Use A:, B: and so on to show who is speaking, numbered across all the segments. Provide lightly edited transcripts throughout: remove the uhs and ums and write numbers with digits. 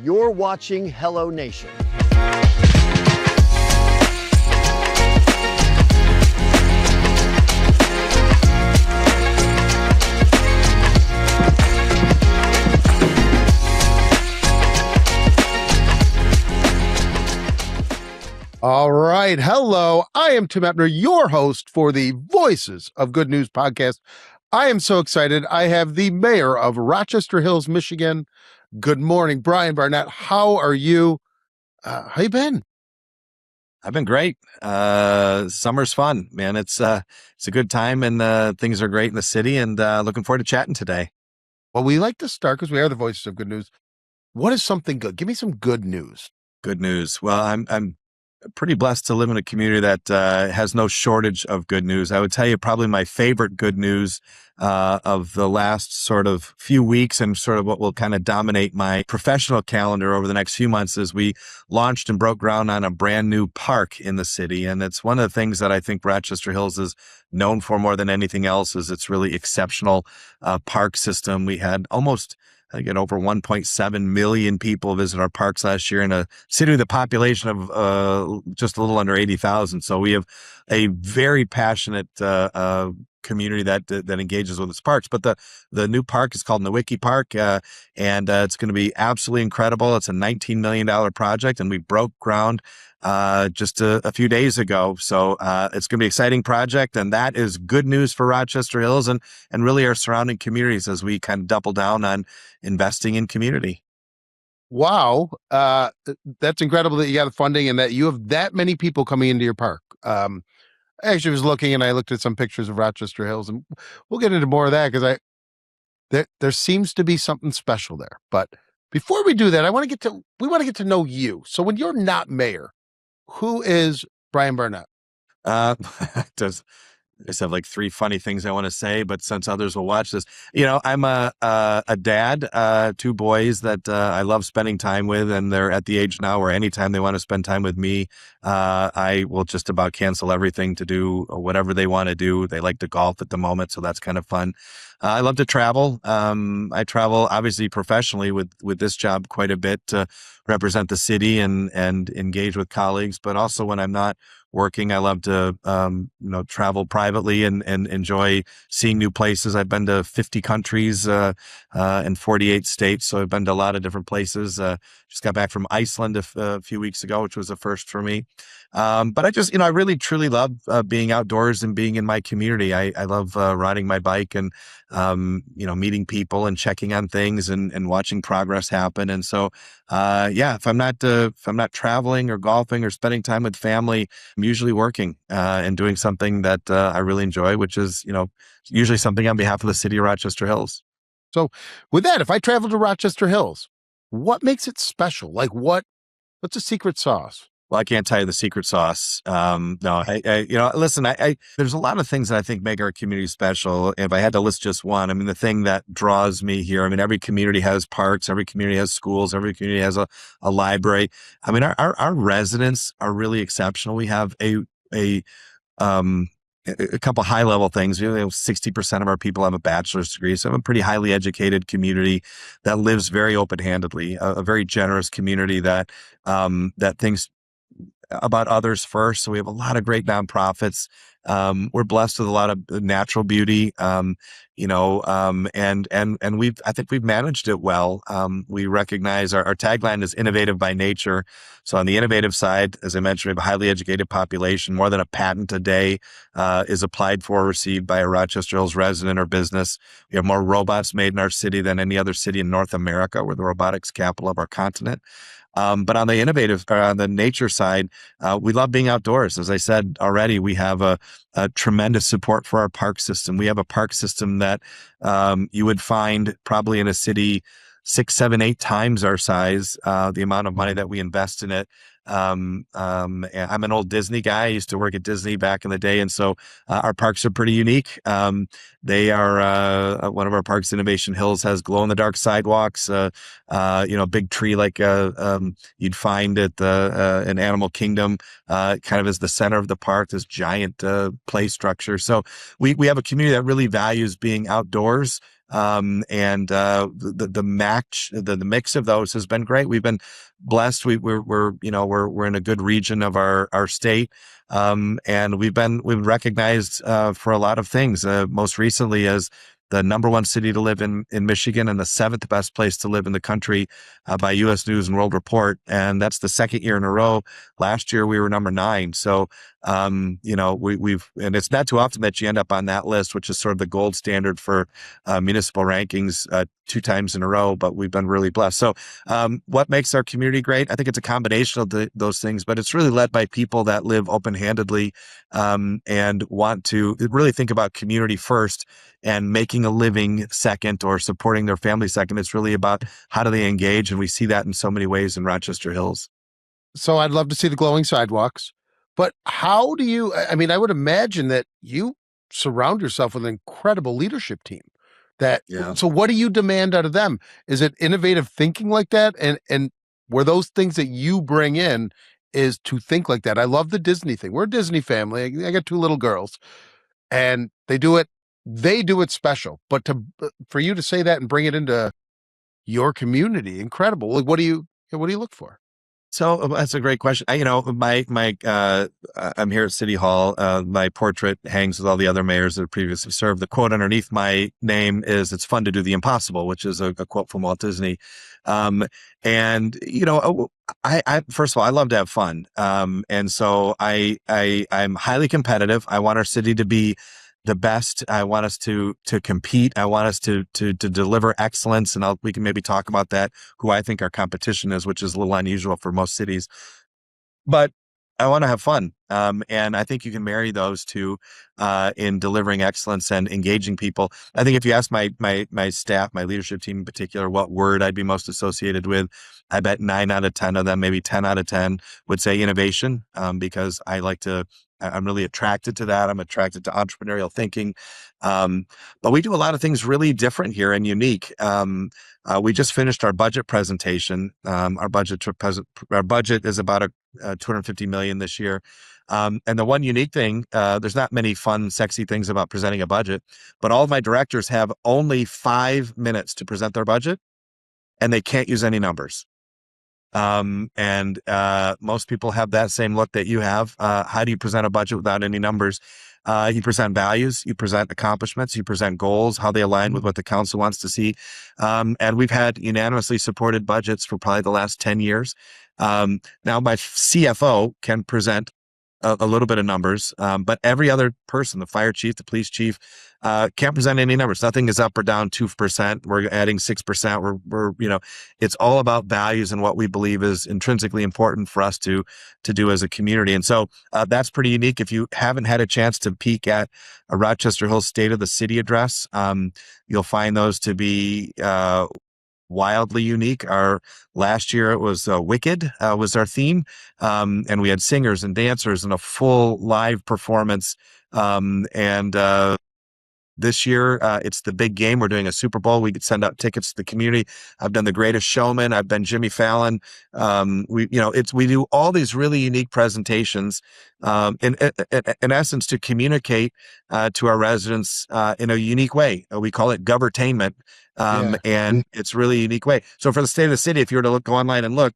A: You're watching Hello Nation.
B: All right. Hello. I am Tim Epner, your host for the Voices of Good News podcast. I am so excited. I have the mayor of Rochester Hills, Michigan. Good morning, Bryan Barnett. How are you? How you been?
C: I've been great. Summer's fun, man. It's a good time, and things are great in the city, and looking forward to chatting today.
B: Well, we like to start because we are the Voices of Good News. What is something good? Give me some good news.
C: Good news. Well, I'm pretty blessed to live in a community that has no shortage of good news. I would tell you probably my favorite good news of the last sort of few weeks and sort of what will kind of dominate my professional calendar over the next few months is we launched and broke ground on a brand new park in the city. And it's one of the things that I think Rochester Hills is known for more than anything else is its really exceptional park system. We had almost over 1.7 million people visit our parks last year in a city with a population of just a little under 80,000. So we have a very passionate community that engages with its parks. But the new park is called Nowicki Park, and it's going to be absolutely incredible. It's a $19 million project, and we broke ground just a few days ago. So it's going to be an exciting project, and that is good news for Rochester Hills and really our surrounding communities as we kind of double down on investing in community.
B: Wow. That's incredible that you got the funding and that you have that many people coming into your park. I actually was looking and I looked at some pictures of Rochester Hills, and we'll get into more of that because there seems to be something special there. But before we do that, we want to get to know you. So when you're not mayor, who is Bryan Barnett?
C: I just have like three funny things I want to say, but since others will watch this, I'm a dad, two boys that I love spending time with, and they're at the age now where anytime they want to spend time with me, I will just about cancel everything to do whatever they want to do. They like to golf at the moment, so that's kind of fun. I love to travel. I travel obviously professionally with this job quite a bit to represent the city and engage with colleagues, but also when I'm not working, I love to, travel privately and enjoy seeing new places. I've been to 50 countries, in 48 states. So I've been to a lot of different places. Just got back from Iceland a few weeks ago, which was a first for me. But I really truly love being outdoors and being in my community. I love riding my bike and, meeting people and checking on things and watching progress happen. And so, if I'm not traveling or golfing or spending time with family, I'm usually working and doing something that I really enjoy, which is, usually something on behalf of the city of Rochester Hills.
B: So with that, if I travel to Rochester Hills, what makes it special? Like what's the secret sauce?
C: Well, I can't tell you the secret sauce. No, listen, there's a lot of things that I think make our community special. If I had to list just one, the thing that draws me here, every community has parks, every community has schools, every community has a library. Our residents are really exceptional. We have a couple high level things. 60% of our people have a bachelor's degree. So we have a pretty highly educated community that lives very open-handedly, a very generous community that thinks about others first. So we have a lot of great nonprofits. We're blessed with a lot of natural beauty, and I think we've managed it well. We recognize our tagline is innovative by nature. So on the innovative side, as I mentioned, we have a highly educated population. More than a patent a day is applied for or received by a Rochester Hills resident or business. We have more robots made in our city than any other city in North America. We're the robotics capital of our continent. But on the nature side, we love being outdoors. As I said already, we have a tremendous support for our park system. We have a park system that you would find probably in a city 6, 7, 8 times our size, the amount of money that we invest in it. And I'm an old Disney guy. I used to work at Disney back in the day. And so our parks are pretty unique. They are one of our parks, Innovation Hills, has glow in the dark sidewalks, a big tree like you'd find at an Animal Kingdom, kind of is the center of the park, this giant play structure. So we have a community that really values being outdoors. And the mix of those has been great. We've been blessed. We're in a good region of our state. And we've been recognized for a lot of things, most recently as the #1 city to live in Michigan and the 7th best place to live in the country by U.S. News and World Report. And that's the second year in a row. Last year we were #9. So, and it's not too often that you end up on that list, which is sort of the gold standard for municipal rankings 2 times in a row, but we've been really blessed. So what makes our community great? I think it's a combination of those things, but it's really led by people that live open-handedly and want to really think about community first and making a living second or supporting their family second. It's really about how do they engage, and we see that in so many ways in Rochester Hills.
B: So I'd love to see the glowing sidewalks, but how do you, I mean, I would imagine that you surround yourself with an incredible leadership team
C: Yeah.
B: so what do you demand out of them? Is it innovative thinking like that? And were those things that you bring in is to think like that? I love the Disney thing. We're a Disney family. I got 2 little girls and they do it special, but for you to say that and bring it into your community, incredible. Like, what do you look for?
C: So that's a great question. I'm here at City Hall. My portrait hangs with all the other mayors that have previously served. The quote underneath my name is "It's fun to do the impossible," which is a quote from Walt Disney. And I first of all, I love to have fun. And so I'm highly competitive. I want our city to be the best. I want us to compete. I want us to deliver excellence. And we can maybe talk about that, who I think our competition is, which is a little unusual for most cities. But I want to have fun. And I think you can marry those two in delivering excellence and engaging people. I think if you ask my staff, my leadership team in particular, what word I'd be most associated with, I bet 9 out of 10 of them, maybe 10 out of 10 would say innovation, because I'm really attracted to that. I'm attracted to entrepreneurial thinking. But we do a lot of things really different here and unique. We just finished our budget presentation. Our budget is about $250 million this year. And the one unique thing, there's not many fun, sexy things about presenting a budget, but all of my directors have only 5 minutes to present their budget, and they can't use any numbers. And most people have that same look that you have. How do you present a budget without any numbers? You present values, you present accomplishments, you present goals, how they align with what the council wants to see. And we've had unanimously supported budgets for probably the last 10 years. Now my CFO can present a little bit of numbers, but every other person, the fire chief, the police chief, can't present any numbers. Nothing is up or down 2%. We're adding 6%. It's all about values and what we believe is intrinsically important for us to do as a community. And so that's pretty unique. If you haven't had a chance to peek at a Rochester Hills State of the City address, you'll find those to be wildly unique. Our last year it was Wicked was our theme, and we had singers and dancers and a full live performance. This year, it's the big game. We're doing a Super Bowl. We could send out tickets to the community. I've done The Greatest Showman. I've been Jimmy Fallon. We do all these really unique presentations, in essence, to communicate to our residents in a unique way. We call it Governtainment, and it's really a unique way. So for the State of the City, if you were to go online and look,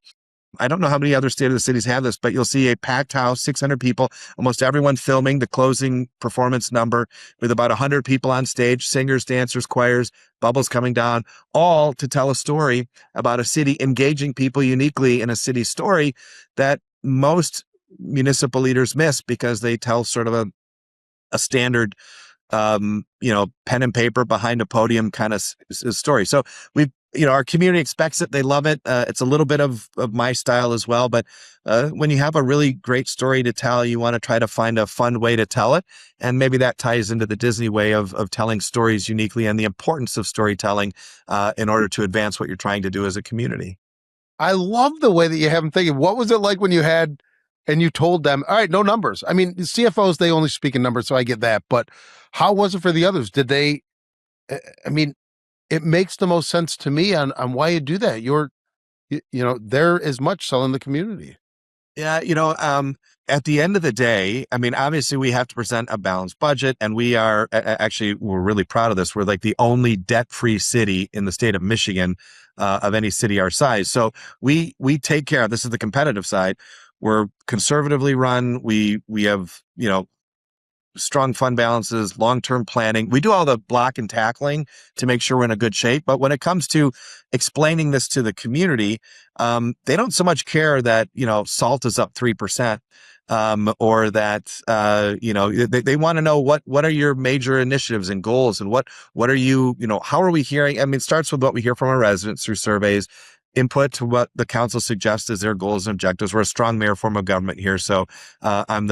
C: I don't know how many other State of the Cities have this, but you'll see a packed house, 600 people, almost everyone filming the closing performance number with about 100 people on stage, singers, dancers, choirs, bubbles coming down, all to tell a story about a city, engaging people uniquely in a city story that most municipal leaders miss because they tell sort of a standard pen and paper behind a podium kind of story. So our community expects it. They love it. It's a little bit of my style as well. But when you have a really great story to tell, you want to try to find a fun way to tell it. And maybe that ties into the Disney way of telling stories uniquely and the importance of storytelling in order to advance what you're trying to do as a community.
B: I love the way that you have them thinking. What was it like when you had, and you told them, all right, no numbers? I mean, the CFOs, they only speak in numbers, so I get that. But how was it for the others? Did they, I mean, it makes the most sense to me on why you do that. They're as much selling the community.
C: Yeah, at the end of the day, I mean, obviously we have to present a balanced budget, and we are actually, we're really proud of this. We're like the only debt-free city in the state of Michigan, of any city our size. So we take care of, this is the competitive side. We're conservatively run. We have, strong fund balances, long-term planning. We do all the block and tackling to make sure we're in a good shape. But when it comes to explaining this to the community, they don't so much care that, salt is up 3%, or that, they want to know what are your major initiatives and goals, and what are you, how are we hearing? I mean, it starts with what we hear from our residents through surveys, input to what the council suggests as their goals and objectives. We're a strong mayor form of government here. So, I'm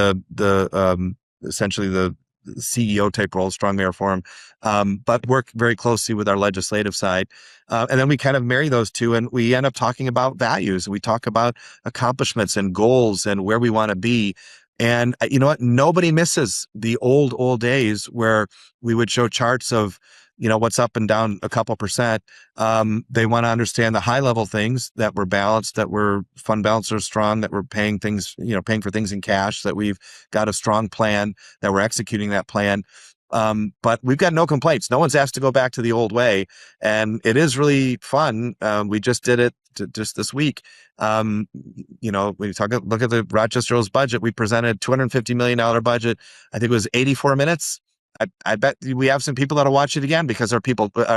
C: essentially the CEO type role, strong mayor form, but work very closely with our legislative side. And then we kind of marry those two, and we end up talking about values. We talk about accomplishments and goals and where we want to be. And you know what? Nobody misses the old days where we would show charts of, what's up and down a couple percent. They want to understand the high level things, that we're balanced, that we're fund balance are strong, that we're paying for things in cash, that we've got a strong plan, that we're executing that plan. But we've got no complaints. No one's asked to go back to the old way. And it is really fun. We just did it just this week. When you look at the Rochester Hills budget, we presented $250 million budget. I think it was 84 minutes. I bet we have some people that'll watch it again, because our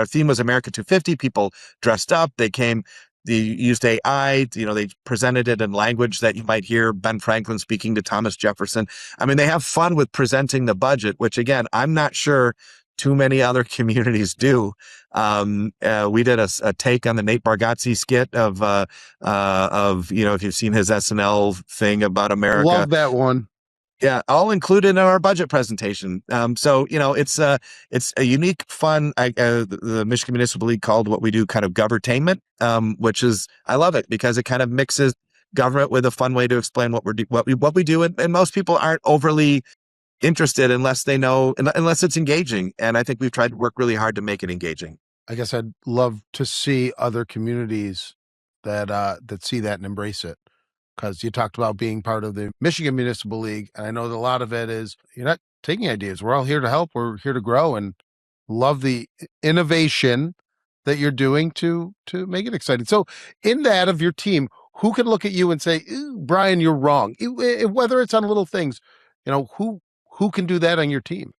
C: theme was America 250. People dressed up. They used AI. They presented it in language that you might hear Ben Franklin speaking to Thomas Jefferson. I mean, they have fun with presenting the budget, which again, I'm not sure too many other communities do. We did a take on the Nate Bargatze skit of if you've seen his SNL thing about America.
B: Love that one.
C: Yeah, all included in our budget presentation. So it's a unique, fun. The Michigan Municipal League called what we do kind of Governtainment, which is, I love it because it kind of mixes government with a fun way to explain what we do, and most people aren't overly interested unless it's engaging. And I think we've tried to work really hard to make it engaging.
B: I guess I'd love to see other communities that see that and embrace it. Because you talked about being part of the Michigan Municipal League, and I know that a lot of it is you're not taking ideas. We're all here to help. We're here to grow, and love the innovation that you're doing to make it exciting. So, in that of your team, who can look at you and say, "Bryan, you're wrong," whether it's on little things, who can do that on your team?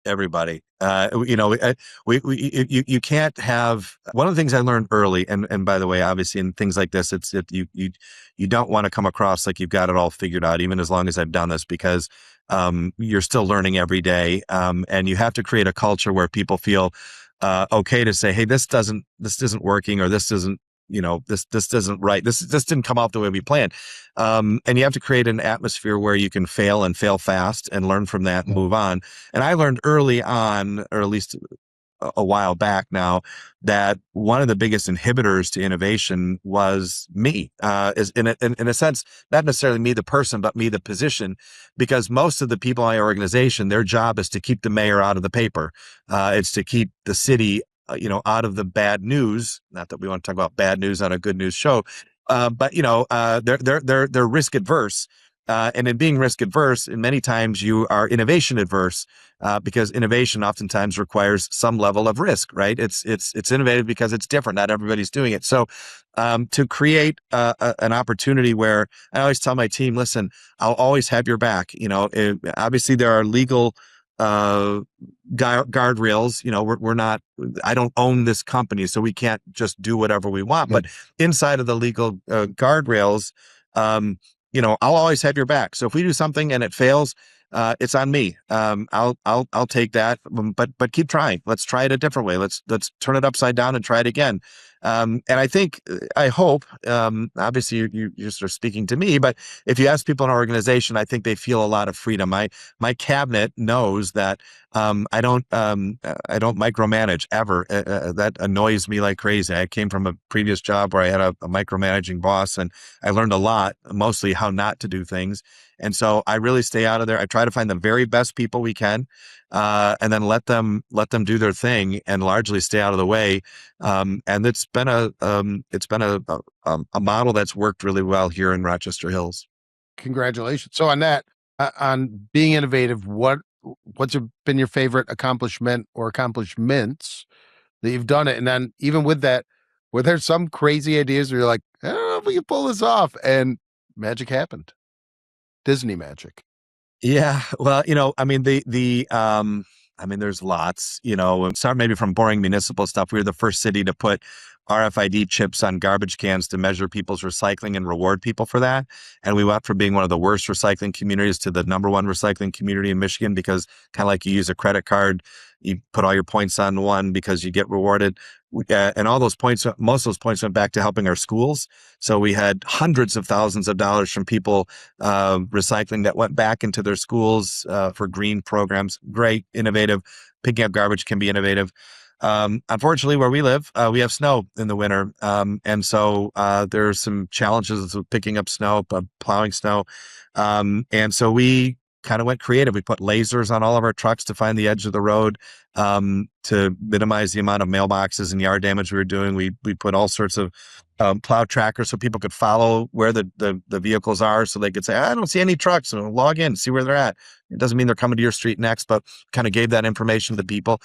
C: Everybody. You can't have, one of the things I learned early, and by the way, obviously in things like this, you don't want to come across like you've got it all figured out, even as long as I've done this, because you're still learning every day. And you have to create a culture where people feel okay to say, hey, this isn't working, or this isn't, this isn't right. This didn't come out the way we planned. And you have to create an atmosphere where you can fail and fail fast and learn from that and move on. And I learned early on, or at least a while back now, that one of the biggest inhibitors to innovation was me, is in a sense, not necessarily me, the person, but me, the position, because most of the people in my organization, their job is to keep the mayor out of the paper. It's to keep the city out of the bad news. Not that we want to talk about bad news on a good news show, but they're risk adverse. And in being risk adverse, and many times you are innovation adverse, because innovation oftentimes requires some level of risk, right? It's innovative because it's different. Not everybody's doing it. So, to create an opportunity where I always tell my team, listen, I'll always have your back. Obviously there are legal guardrails. We're not, I don't own this company, so we can't just do whatever we want. But inside of the legal guardrails, I'll always have your back. So if we do something and it fails, it's on me. I'll take that, but keep trying. Let's try it a different way. Let's turn it upside down and try it again. And I think, I hope, obviously you're sort of speaking to me, but if you ask people in our organization, I think they feel a lot of freedom. My cabinet knows that I don't micromanage ever. That annoys me like crazy. I came from a previous job where I had a micromanaging boss, and I learned a lot, mostly how not to do things. And so I really stay out of there. I try to find the very best people we can, and then let them do their thing, and largely stay out of the way. And it's been a model that's worked really well here in Rochester Hills.
B: Congratulations. So on that, on being innovative, what's been your favorite accomplishment or accomplishments that you've done it? And then even with that, were there some crazy ideas where you're like, I don't know if we can pull this off, and magic happened? Disney magic.
C: Yeah, well, I mean, there's lots, start maybe from boring municipal stuff. We were the first city to put RFID chips on garbage cans to measure people's recycling and reward people for that. And we went from being one of the worst recycling communities to the number one recycling community in Michigan, because kind of like you use a credit card, you put all your points on one because you get rewarded. And all those points, most of those points went back to helping our schools. So we had hundreds of thousands of dollars from people recycling that went back into their schools for green programs. Great, innovative. Picking up garbage can be innovative. Unfortunately, where we live, we have snow in the winter. And so there's some challenges with picking up snow, plowing snow. And so we kind of went creative. We put lasers on all of our trucks to find the edge of the road, to minimize the amount of mailboxes and yard damage we were doing. We put all sorts of plow trackers so people could follow where the vehicles are, so they could say, I don't see any trucks, and log in, see where they're at. It doesn't mean they're coming to your street next, but kind of gave that information to people.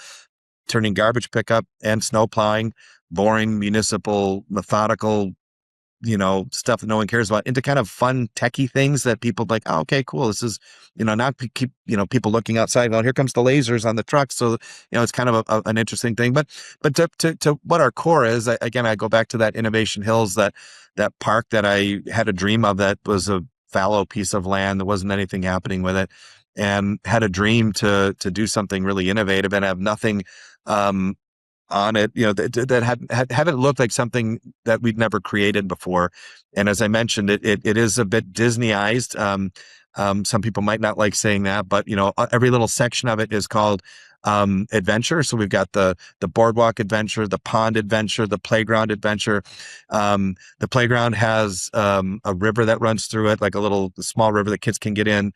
C: Turning garbage pickup and snow plowing, boring municipal, methodical, stuff that no one cares about, into kind of fun techie things that people like, oh, okay, cool. This is, not keep, people looking outside going, here comes the lasers on the truck. So, it's kind of an interesting thing, but to what our core is, again, I go back to that Innovation Hills, that park that I had a dream of, that was a fallow piece of land. There wasn't anything happening with it, and had a dream to do something really innovative and have nothing, on it, that hadn't looked like something that we'd never created before. And as I mentioned, it is a bit Disneyized. Some people might not like saying that, but every little section of it is called adventure. So we've got the boardwalk adventure, the pond adventure, the playground adventure. The playground has a river that runs through it, like a small river that kids can get in.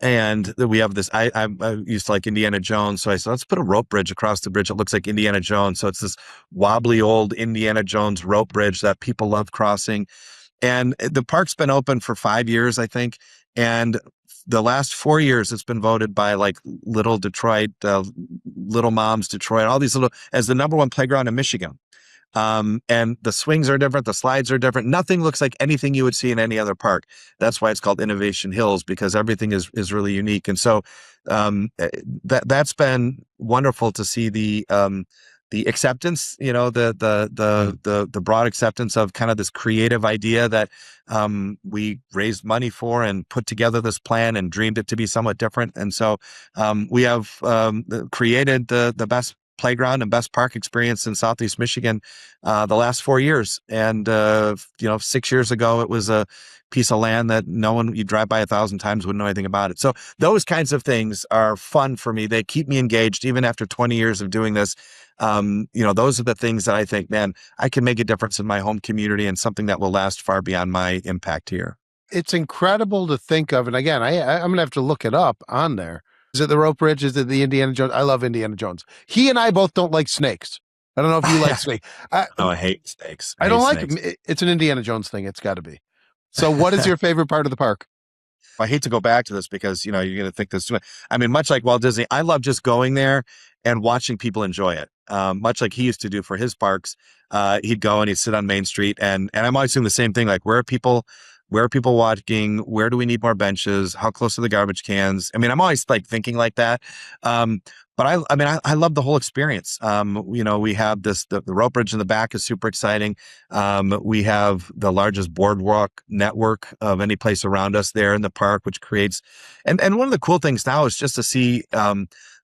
C: And we have this, I used to like Indiana Jones. So I said, let's put a rope bridge across the bridge. It looks like Indiana Jones. So it's this wobbly old Indiana Jones rope bridge that people love crossing. And the park's been open for 5 years, I think. And the last 4 years, it's been voted by like Little Detroit, Little Moms Detroit, all these as the number one playground in Michigan. And the swings are different. The slides are different. Nothing looks like anything you would see in any other park. That's why it's called Innovation Hills, because everything is really unique. And so, that's been wonderful to see the acceptance, the broad acceptance of kind of this creative idea that, we raised money for and put together this plan and dreamed it to be somewhat different. And so, we have, created the best playground and best park experience in Southeast Michigan the last 4 years. And 6 years ago, it was a piece of land that no one, you drive by 1,000 times, wouldn't know anything about it. So those kinds of things are fun for me. They keep me engaged even after 20 years of doing this. Those are the things that I think, man, I can make a difference in my home community, and something that will last far beyond my impact here.
B: It's incredible to think of. And again, I'm going to have to look it up on there. Is it the rope bridge? Is it the Indiana Jones? I love Indiana Jones. He and I both don't like snakes. I don't know if you like snakes.
C: I hate snakes.
B: I don't like them. It's an Indiana Jones thing. It's got to be. So what is your favorite part of the park?
C: I hate to go back to this because, you're going to think this. I mean, much like Walt Disney, I love just going there and watching people enjoy it. Much like he used to do for his parks. He'd go and he'd sit on Main Street, and I'm always doing the same thing. Like, where are people walking? Where do we need more benches? How close are the garbage cans? I mean, I'm always like thinking like that. But I love the whole experience. We have the rope bridge in the back is super exciting. We have the largest boardwalk network of any place around us there in the park, which creates, and one of the cool things now is just to see,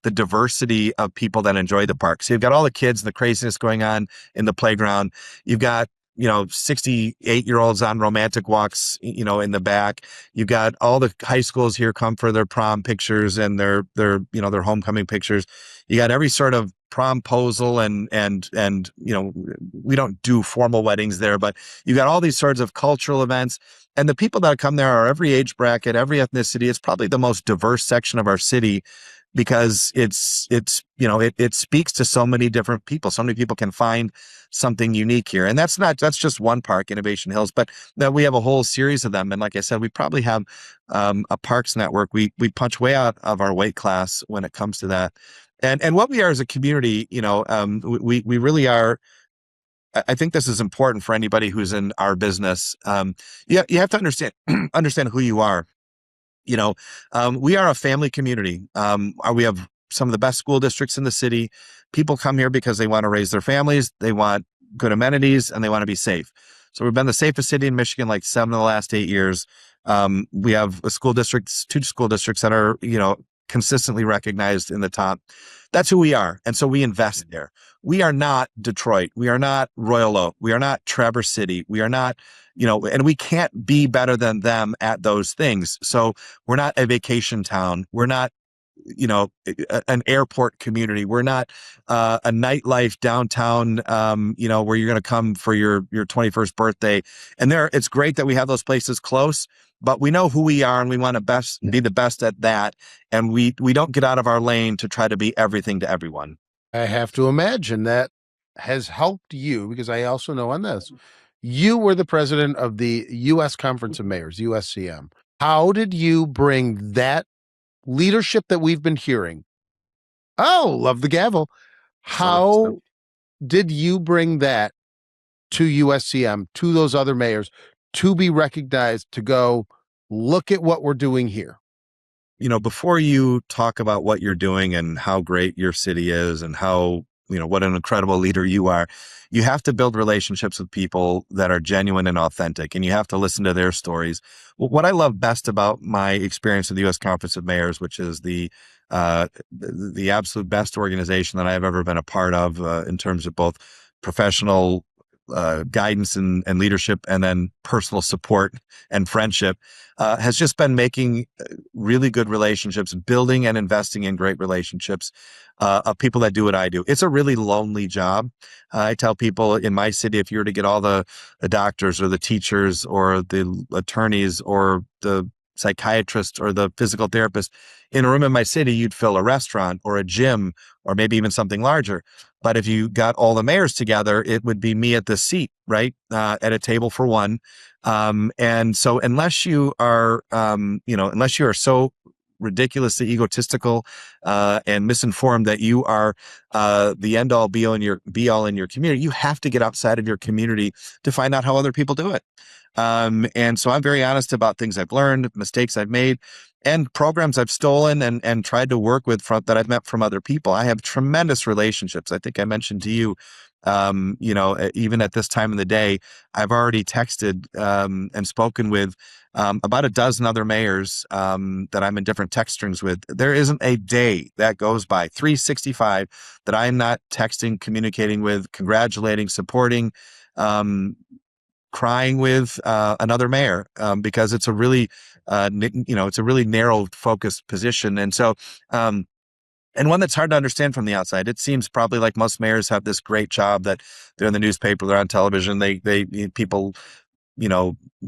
C: the diversity of people that enjoy the park. So you've got all the kids and the craziness going on in the playground. You've got 68-year-olds on romantic walks, in the back. You've got all the high schools here come for their prom pictures and their homecoming pictures. You got every sort of promposal and we don't do formal weddings there, but you got all these sorts of cultural events. And the people that come there are every age bracket, every ethnicity. It's probably the most diverse section of our city because it speaks to so many different people. So many people can find something unique here. And that's just one park, Innovation Hills, but we have a whole series of them. And like I said, we probably have a parks network. We punch way out of our weight class when it comes to that. And what we are as a community, we really are. I think this is important for anybody who's in our business. You have to understand who you are. We are a family community. We have some of the best school districts in the city. People come here because they want to raise their families, they want good amenities, and they want to be safe. So we've been the safest city in Michigan like 7 of the last 8 years. We have two school districts that are, consistently recognized in the top. That's who we are. And so we invest there. We are not Detroit. We are not Royal Oak. We are not Traverse City. We are not, and we can't be better than them at those things. So we're not a vacation town. We're not, an airport community. We're not a nightlife downtown, where you're going to come for your 21st birthday. And it's great that we have those places close, but we know who we are and we want to be the best at that. And we don't get out of our lane to try to be everything to everyone.
B: I have to imagine that has helped you, because I also know on this, you were the president of the U.S. Conference of Mayors, USCM. How did you bring that leadership that we've been hearing? Oh, love the gavel. How did you bring that to USCM, to those other mayors, to be recognized, to go, look at what we're doing here?
C: Before you talk about what you're doing and how great your city is and how, what an incredible leader you are, you have to build relationships with people that are genuine and authentic, and you have to listen to their stories. What I love best about my experience in the U.S. Conference of Mayors, which is the absolute best organization that I've ever been a part of in terms of both professional guidance and leadership, and then personal support and friendship, has just been making really good relationships, building and investing in great relationships of people that do what I do. It's a really lonely job. I tell people in my city, if you were to get all the doctors or the teachers or the attorneys or the psychiatrist or the physical therapist in a room in my city, you'd fill a restaurant or a gym or maybe even something larger. But if you got all the mayors together, it would be me at the seat, right? At a table for one. And so unless you are so ridiculously egotistical and misinformed that you are the end all be all in your community, you have to get outside of your community to find out how other people do it. And so I'm very honest about things I've learned, mistakes I've made, and programs I've stolen and tried to work with that I've met from other people. I have tremendous relationships. I think I mentioned to you, even at this time of the day, I've already texted and spoken with about a dozen other mayors that I'm in different text strings with. There isn't a day that goes by, 365, that I'm not texting, communicating with, congratulating, supporting, crying with another mayor because it's a really, narrow focused position. And so, and one that's hard to understand from the outside. It seems probably like most mayors have this great job that they're in the newspaper, they're on television, people,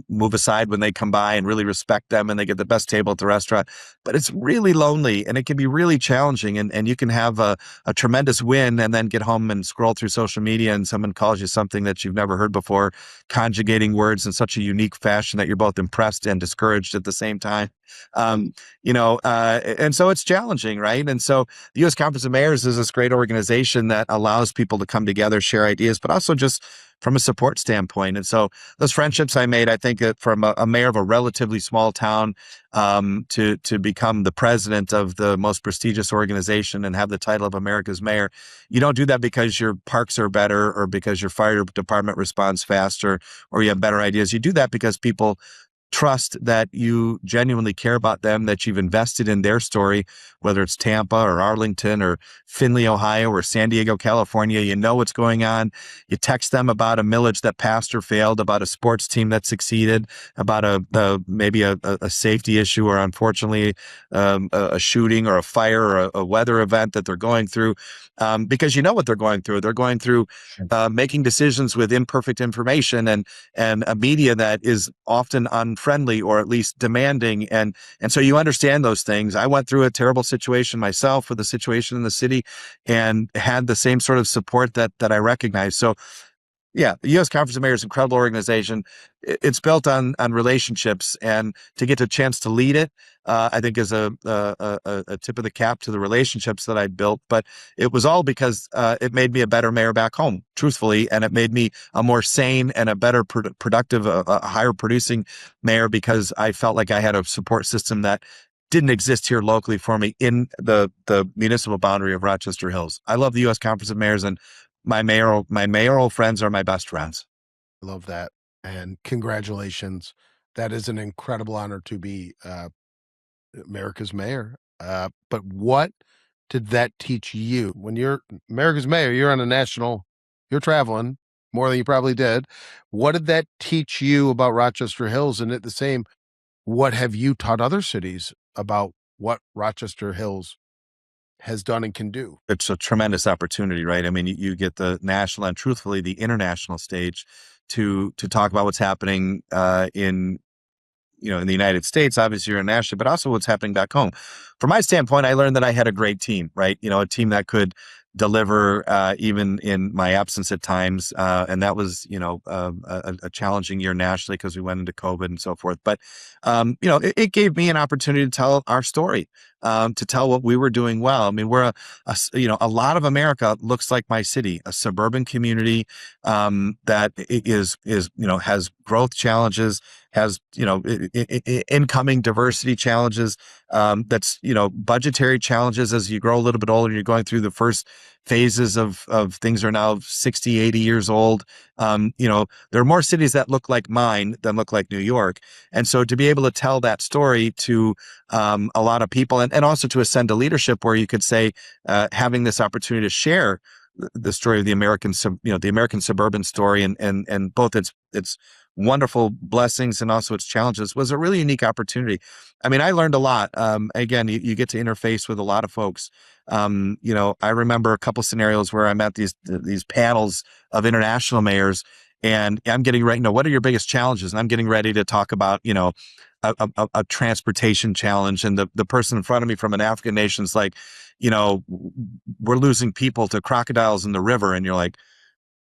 C: move aside when they come by and really respect them and they get the best table at the restaurant. But it's really lonely and it can be really challenging. And you can have a tremendous win and then get home and scroll through social media and someone calls you something that you've never heard before, conjugating words in such a unique fashion that you're both impressed and discouraged at the same time. And so it's challenging, right? And so the U.S. Conference of Mayors is this great organization that allows people to come together, share ideas, but also just from a support standpoint. And so those friendships I made, I think that from a mayor of a relatively small town to become the president of the most prestigious organization and have the title of America's mayor, you don't do that because your parks are better or because your fire department responds faster or you have better ideas. You do that because people trust that you genuinely care about them, that you've invested in their story, whether it's Tampa or Arlington or Findlay, Ohio, or San Diego, California. You know what's going on. You text them about a millage that passed or failed, about a sports team that succeeded, about maybe a safety issue, or unfortunately a shooting or a fire or a weather event that they're going through, because you know what they're going through. They're going through making decisions with imperfect information and a media that is often unfriendly or at least demanding. And so you understand those things. I went through a terrible situation myself with a situation in the city and had the same sort of support that I recognize. So yeah, the U.S. Conference of Mayors is an incredible organization. It's built on relationships, and to get a chance to lead it, I think is a tip of the cap to the relationships that I built. But it was all because it made me a better mayor back home, truthfully, and it made me a more sane and a better productive, a higher producing mayor, because I felt like I had a support system that didn't exist here locally for me in the municipal boundary of Rochester Hills. I love the U.S. Conference of Mayors, and my mayoral friends are my best friends.
B: I love that. And congratulations. That is an incredible honor to be America's mayor. But what did that teach you? When you're America's mayor, you're you're traveling more than you probably did. What did that teach you about Rochester Hills? And at the same, what have you taught other cities about what Rochester Hills has done and can do?
C: It's a tremendous opportunity, right? I mean, you get the national and truthfully the international stage to talk about what's happening in the United States, obviously internationally, but also what's happening back home. From my standpoint, I learned that I had a great team, right? A team that could deliver even in my absence at times. And that was, a challenging year nationally because we went into COVID and so forth. But, it gave me an opportunity to tell our story, to tell what we were doing well. I mean, we're a lot of America looks like my city, a suburban community that has growth challenges, has, incoming diversity challenges, that's, budgetary challenges as you grow a little bit older. You're going through the first phases of things are now 60, 80 years old. There are more cities that look like mine than look like New York. And so to be able to tell that story to a lot of people and also to ascend to leadership where you could say, having this opportunity to share the story of the American suburban story and both its wonderful blessings and also its challenges was a really unique opportunity. I mean, I learned a lot. Again, you get to interface with a lot of folks. I remember a couple scenarios where I'm at these panels of international mayors, and I'm getting ready. What are your biggest challenges? And I'm getting ready to talk about, a transportation challenge, and the person in front of me from an African nation's like, we're losing people to crocodiles in the river, and you're like,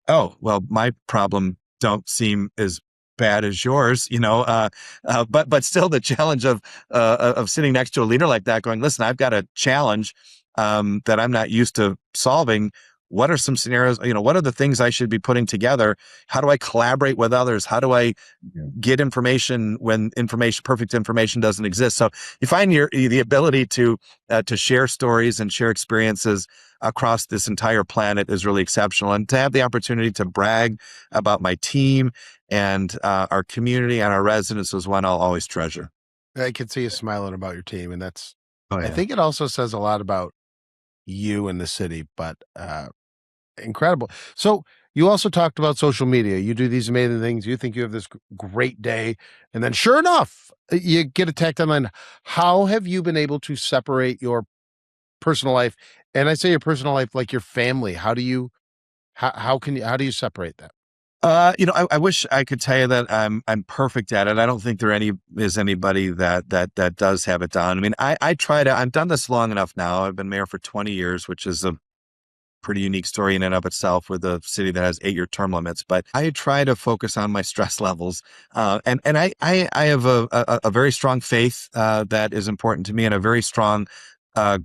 C: oh, well, my problem don't seem as bad as yours, but still the challenge of sitting next to a leader like that going, listen, I've got a challenge that I'm not used to solving. What are some scenarios? What are the things I should be putting together? How do I collaborate with others? How do I get information when perfect information doesn't exist? So you find the ability to share stories and share experiences across this entire planet is really exceptional. And to have the opportunity to brag about my team and our community and our residents is one I'll always treasure.
B: I can see you smiling about your team, and that's.
C: Oh, yeah.
B: I think it also says a lot about you and the city, but incredible. So you also talked about social media. You do these amazing things. You think you have this great day, and then sure enough, you get attacked online. How have you been able to separate your personal life, and I say your personal life, like your family? How do you separate that?
C: I wish I could tell you that I'm perfect at it. I don't think is anybody that does have it down. I mean, I've done this long enough now. I've been mayor for 20 years, which is a pretty unique story in and of itself with a city that has 8-year term limits. But I try to focus on my stress levels. And I have a very strong faith that is important to me, and a very strong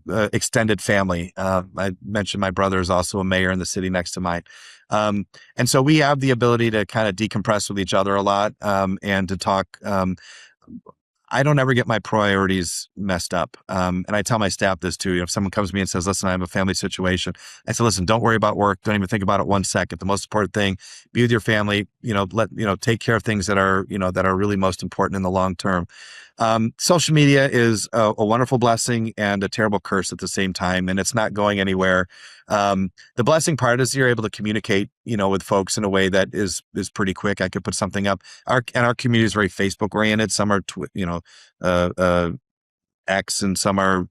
C: extended family. I mentioned my brother is also a mayor in the city next to mine. And so we have the ability to kind of decompress with each other a lot, and to talk. I don't ever get my priorities messed up. And I tell my staff this too. If someone comes to me and says, listen, I have a family situation, I say, listen, don't worry about work. Don't even think about it 1 second. The most important thing, be with your family, take care of things that are, that are really most important in the long term. Social media is a wonderful blessing and a terrible curse at the same time, and it's not going anywhere. The blessing part is you're able to communicate, with folks in a way that is pretty quick. I could put something up. Our community is very Facebook oriented. Some are, X, and some are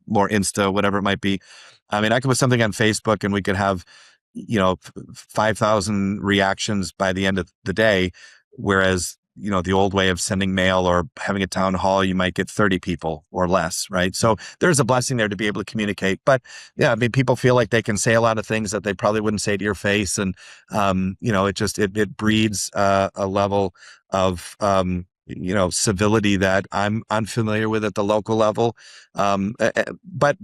C: more Insta, whatever it might be. I mean, I could put something on Facebook and we could have, 5,000 reactions by the end of the day. Whereas, the old way of sending mail or having a town hall, you might get 30 people or less, right? So there's a blessing there to be able to communicate. But yeah, I mean, people feel like they can say a lot of things that they probably wouldn't say to your face. And, it breeds a level of, civility that I'm unfamiliar with at the local level. But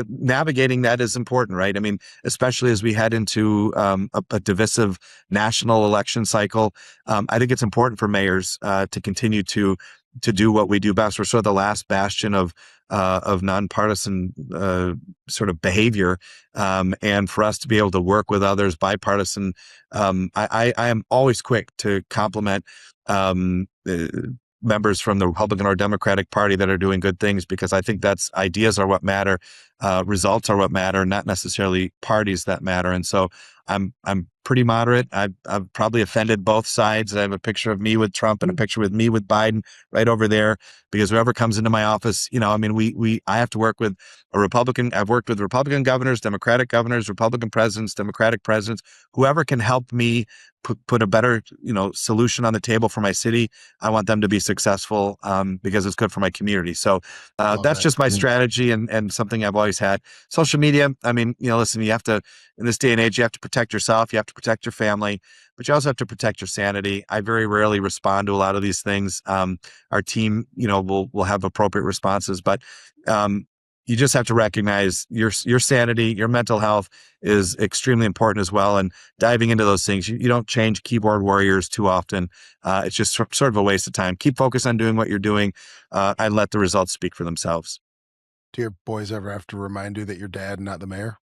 C: navigating that is important, right? I mean, especially as we head into a divisive national election cycle, I think it's important for mayors to continue to do what we do best. We're sort of the last bastion of nonpartisan sort of behavior, and for us to be able to work with others, bipartisan. I am always quick to compliment members from the Republican or Democratic Party that are doing good things, because I think that's ideas are what matter, results are what matter, not necessarily parties that matter. And so I'm pretty moderate. I've probably offended both sides. I have a picture of me with Trump and a picture with me with Biden right over there, because whoever comes into my office, I have to work with a Republican. I've worked with Republican governors, Democratic governors, Republican presidents, Democratic presidents, whoever can help me put a better, solution on the table for my city. I want them to be successful, because it's good for my community. So that's just my strategy and something I've always had. Social media, I mean, listen, you have to, in this day and age, you have to protect yourself, you have to protect your family, but you also have to protect your sanity. I very rarely respond to a lot of these things. Our team, will have appropriate responses, but you just have to recognize your sanity, your mental health is extremely important as well. And diving into those things, you don't change keyboard warriors too often. It's just sort of a waste of time. Keep focused on doing what you're doing, and let the results speak for themselves.
B: Do your boys ever have to remind you that you're dad and not the mayor?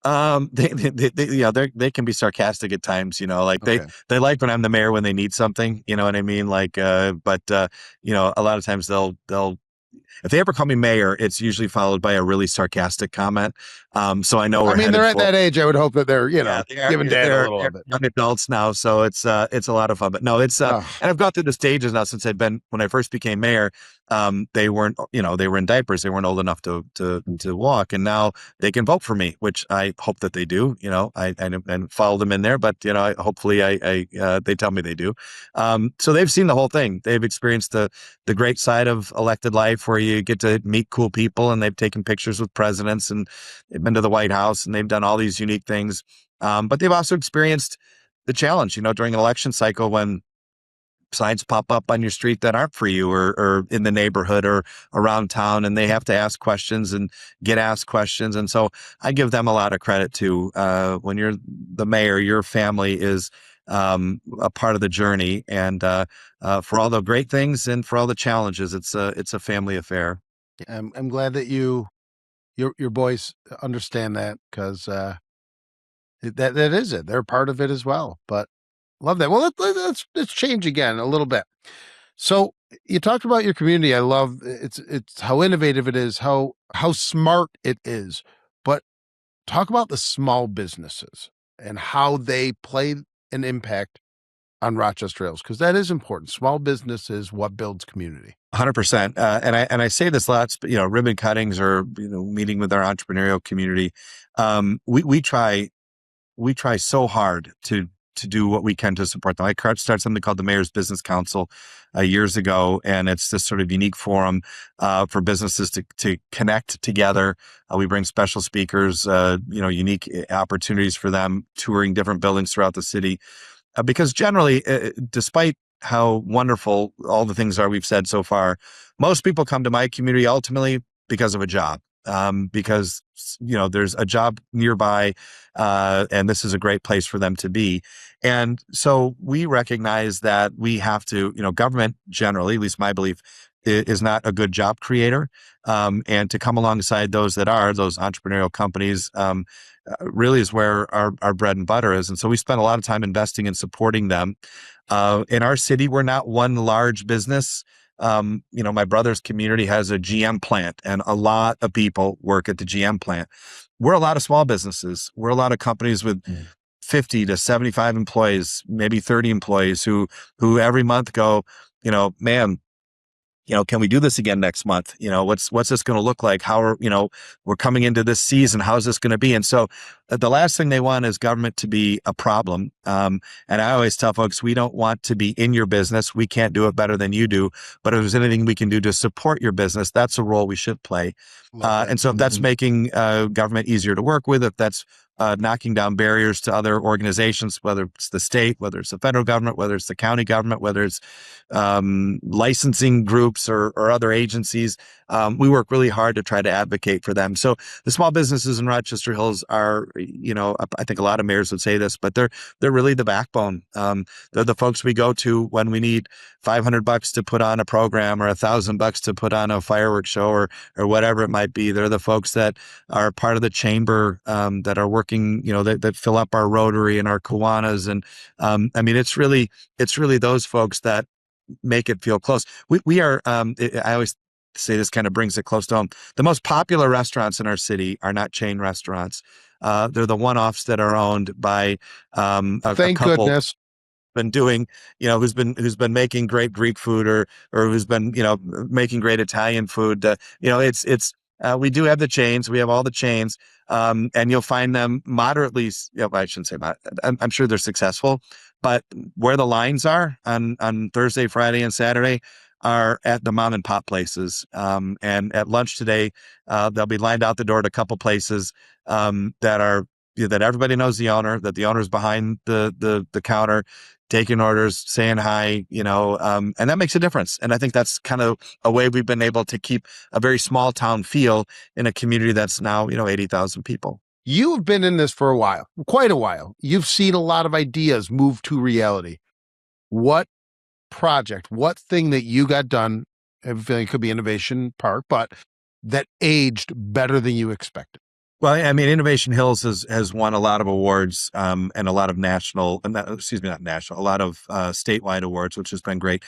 C: They can be sarcastic at times, like
B: Okay.
C: they like when I'm the mayor when they need something, you know what I mean? Like, a lot of times they'll, if they ever call me mayor, it's usually followed by a really sarcastic comment. So I know
B: they're at that age. I would hope that they're, giving dad a little of it.
C: Young adults now, so it's a lot of fun. But no, it's and I've gone through the stages now since when I first became mayor. They weren't, they were in diapers. They weren't old enough to walk, and now they can vote for me, which I hope that they do. I follow them in there, but hopefully they tell me they do. So they've seen the whole thing. They've experienced the great side of elected life, where you get to meet cool people, and they've taken pictures with presidents, and they've been to the White House, and they've done all these unique things. But they've also experienced the challenge, during an election cycle, when signs pop up on your street that aren't for you, or in the neighborhood or around town, and they have to ask questions and get asked questions. And so I give them a lot of credit too. When you're the mayor, your family is a part of the journey, and for all the great things and for all the challenges, it's a family affair.
B: I'm glad that your boys understand that, because that is it. They're part of it as well. But love that. Well, let's change again a little bit. So you talked about your community. I love it's how innovative it is, how smart it is. But talk about the small businesses and how they play an impact on Rochester Hills, because that is important. Small business is what builds community.
C: 100%. And I say this lots, but ribbon cuttings or meeting with our entrepreneurial community. We try so hard to do what we can to support them. I started something called the Mayor's Business Council years ago, and it's this sort of unique forum for businesses to connect together. We bring special speakers, unique opportunities for them, touring different buildings throughout the city. Because generally, despite how wonderful all the things are we've said so far, most people come to my community ultimately because of a job. Because there's a job nearby, and this is a great place for them to be. And so we recognize that we have to, government generally, at least my belief, is not a good job creator. And to come alongside those that are, those entrepreneurial companies, really is where our bread and butter is. And so we spend a lot of time investing in supporting them. In our city, we're not one large business. My brother's community has a GM plant, and a lot of people work at the GM plant. We're a lot of small businesses. We're a lot of companies with 50 to 75 employees, maybe 30 employees who every month go, man, can we do this again next month? What's this going to look like? We're coming into this season. How's this going to be? And so the last thing they want is government to be a problem. And I always tell folks, we don't want to be in your business. We can't do it better than you do. But if there's anything we can do to support your business, that's a role we should play. And so if that's making government easier to work with, if that's knocking down barriers to other organizations, whether it's the state, whether it's the federal government, whether it's the county government, whether it's licensing groups or other agencies, we work really hard to try to advocate for them. So the small businesses in Rochester Hills are, I think a lot of mayors would say this, but they're really the backbone. They're the folks we go to when we need $500 to put on a program or $1,000 to put on a fireworks show or whatever it might be. They're the folks that are part of the chamber, that are working, that fill up our Rotary and our Kiwanis. And it's really those folks that make it feel close. We are, I always say this kind of brings it close to home. The most popular restaurants in our city are not chain restaurants. They're the one-offs that are owned by a
B: Thank
C: couple
B: goodness.
C: been doing, who's been making great Greek food or who's been, making great Italian food. We do have the chains. We have all the chains. And you'll find them moderately, I shouldn't say I'm sure they're successful, but where the lines are on Thursday, Friday, and Saturday are at the mom and pop places. And at lunch today, they'll be lined out the door at a couple places that everybody knows the owner, that the owner's behind the counter, taking orders, saying hi, and that makes a difference. And I think that's kind of a way we've been able to keep a very small town feel in a community that's now, 80,000 people.
B: You've been in this for a while, quite a while. You've seen a lot of ideas move to reality. What project, what thing that you got done, I have a feeling it could be Innovation Park, but that aged better than you expected?
C: Well, Innovation Hills has won a lot of awards, and a lot of a lot of statewide awards, which has been great.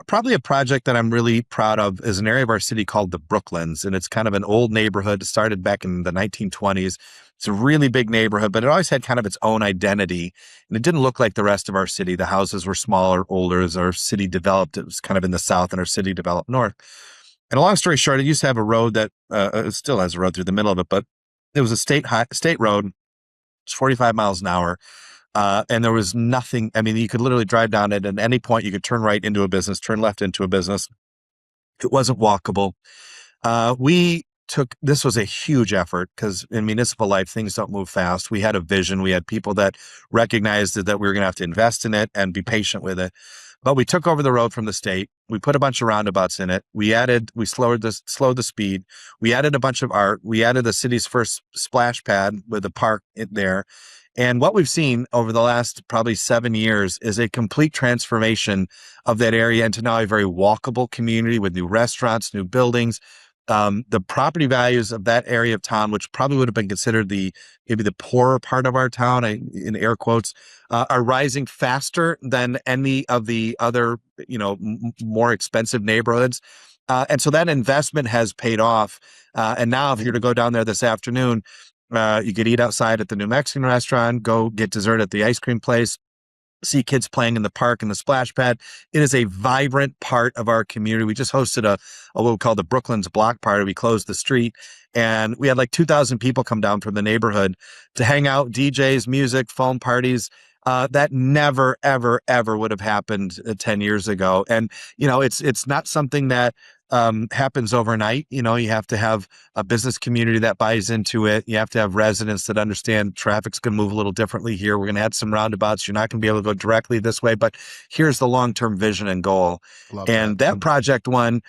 C: Probably a project that I'm really proud of is an area of our city called the Brooklands, and it's kind of an old neighborhood. It started back in the 1920s. It's a really big neighborhood, but it always had kind of its own identity, and it didn't look like the rest of our city. The houses were smaller, older. As our city developed, it was kind of in the south, and our city developed north. And a long story short, it used to have a road that it still has a road through the middle of it, but it was a state road. It's 45 miles an hour. And there was nothing. You could literally drive down it. At any point, you could turn right into a business, turn left into a business. It wasn't walkable. This was a huge effort because in municipal life, things don't move fast. We had a vision. We had people that recognized that we were going to have to invest in it and be patient with it. But we took over the road from the state. We put a bunch of roundabouts in it. We slowed the speed. We added a bunch of art. We added the city's first splash pad with a park there. And what we've seen over the last probably 7 years is a complete transformation of that area into now a very walkable community with new restaurants, new buildings. The property values of that area of town, which probably would have been considered maybe the poorer part of our town, in air quotes, are rising faster than any of the other, more expensive neighborhoods. And so that investment has paid off. And now if you're to go down there this afternoon, you could eat outside at the New Mexican restaurant, go get dessert at the ice cream place, see kids playing in the park and the splash pad. It is a vibrant part of our community. We just hosted a what we call the Brooklands block party. We closed the street and we had like 2,000 people come down from the neighborhood to hang out, DJs, music, phone parties. That never, ever, ever would have happened 10 years ago. And, it's not something that happens overnight. You have to have a business community that buys into it. You have to have residents that understand traffic's going to move a little differently here. We're going to add some roundabouts. You're not going to be able to go directly this way, but here's the long-term vision and goal. That project won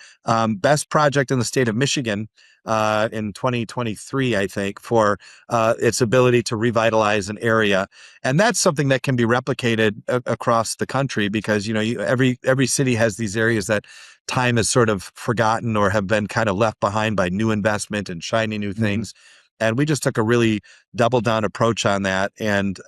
C: Best Project in the state of Michigan in 2023, I think, for its ability to revitalize an area. And that's something that can be replicated across the country because, every city has these areas that time has sort of forgotten or have been kind of left behind by new investment and shiny new things. And we just took a really double down approach on that and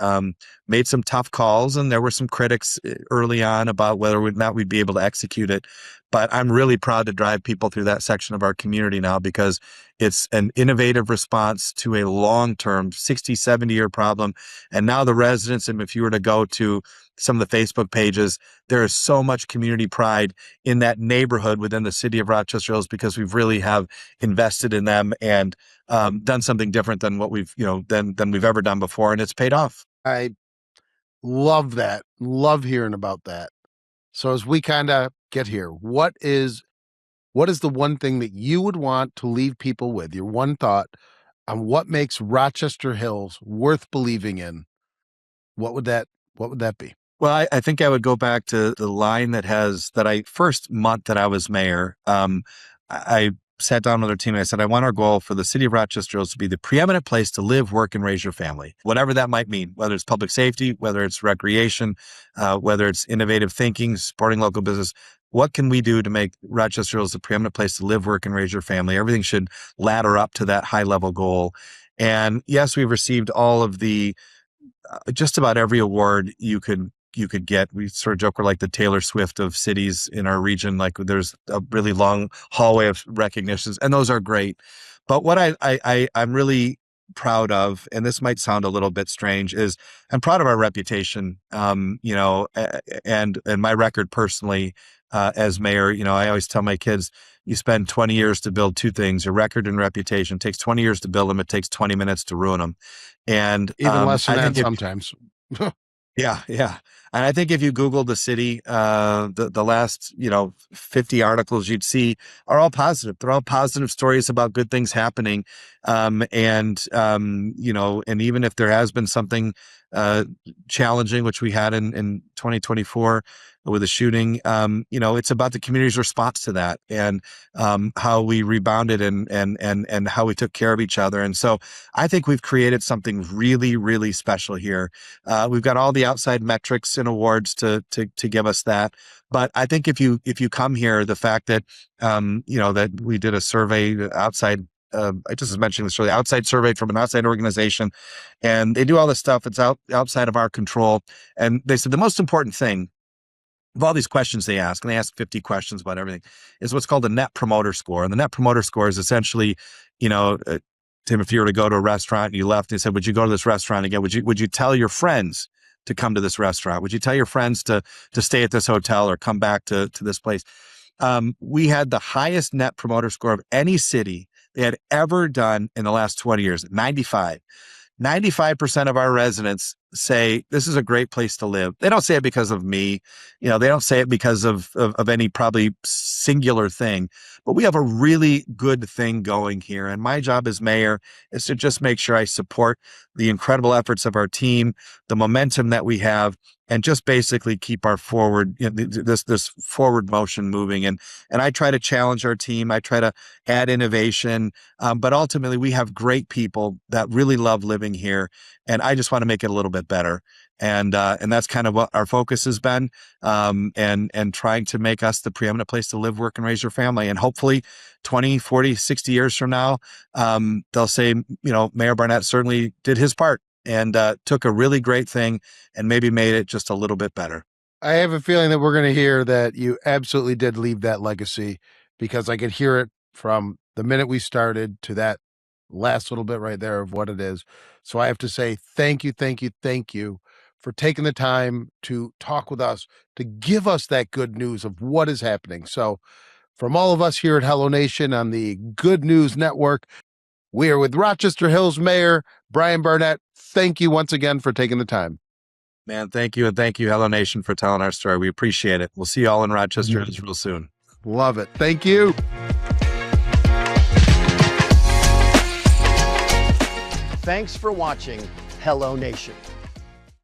C: made some tough calls. And there were some critics early on about whether or not we'd be able to execute it. But I'm really proud to drive people through that section of our community now because it's an innovative response to a long-term 60, 70-year problem. And now the residents, and if you were to go to some of the Facebook pages, there is so much community pride in that neighborhood within the city of Rochester Hills because we've really have invested in them and done something different than what we've, than we've ever done before. And it's paid off.
B: I love that. Love hearing about that. So as we kind of get here, what is the one thing that you would want to leave people with? Your one thought on what makes Rochester Hills worth believing in? What would that be?
C: Well, I think I would go back to the line that I first month that I was mayor. I sat down with our team and I said, I want our goal for the city of Rochester Hills to be the preeminent place to live, work, and raise your family, whatever that might mean, whether it's public safety, whether it's recreation, whether it's innovative thinking, supporting local business. What can we do to make Rochester Hills the preeminent place to live, work, and raise your family? Everything should ladder up to that high level goal. And yes, we've received all of the, just about every award you could get. We sort of joke we're like the Taylor Swift of cities in our region. Like there's a really long hallway of recognitions, and those are great. But what I'm really proud of, and this might sound a little bit strange, is I'm proud of our reputation, and my record personally as mayor. I always tell my kids, you spend 20 years to build two things, your record and reputation. It takes 20 years to build them. It takes 20 minutes to ruin them. And
B: even less than that sometimes.
C: Yeah. And I think if you Google the city, the last, 50 articles you'd see are all positive. They're all positive stories about good things happening. And even if there has been something challenging, which we had in 2024 with a shooting, it's about the community's response to that and how we rebounded and how we took care of each other. And so I think we've created something really, really special here. We've got all the outside metrics and awards to give us that. But I think if you come here, the fact that, that we did a survey outside, I just was mentioning this earlier, outside survey from an outside organization, and they do all this stuff. It's outside of our control. And they said the most important thing of all these questions they ask, and they ask 50 questions about everything, is what's called a net promoter score. And the net promoter score is essentially, Tim, if you were to go to a restaurant and you left and said, would you go to this restaurant again? Would you tell your friends to come to this restaurant? Would you tell your friends to stay at this hotel or come back to this place? We had the highest net promoter score of any city they had ever done in the last 20 years, 95. 95% of our residents say this is a great place to live. They don't say it because of me. They don't say it because of any probably singular thing, but we have a really good thing going here. And my job as mayor is to just make sure I support the incredible efforts of our team, the momentum that we have, and just basically keep our forward, this forward motion moving. And I try to challenge our team. I try to add innovation. But ultimately we have great people that really love living here. And I just want to make it a little bit better. And that's kind of what our focus has been, and trying to make us the preeminent place to live, work, and raise your family. And hopefully 20, 40, 60 years from now, they'll say, Mayor Barnett certainly did his part and took a really great thing and maybe made it just a little bit better.
B: I have a feeling that we're going to hear that you absolutely did leave that legacy, because I could hear it from the minute we started to that last little bit right there of what it is. So I have to say thank you for taking the time to talk with us, to give us that good news of what is happening. So from all of us here at Hello Nation on the Good News Network, we are with Rochester Hills Mayor Bryan Barnett. Thank you once again for taking the time.
C: Man, thank you. And thank you, Hello Nation, for telling our story. We appreciate it. We'll see you all in Rochester Hills real soon.
B: Love it. Thank you.
A: Thanks for watching Hello Nation.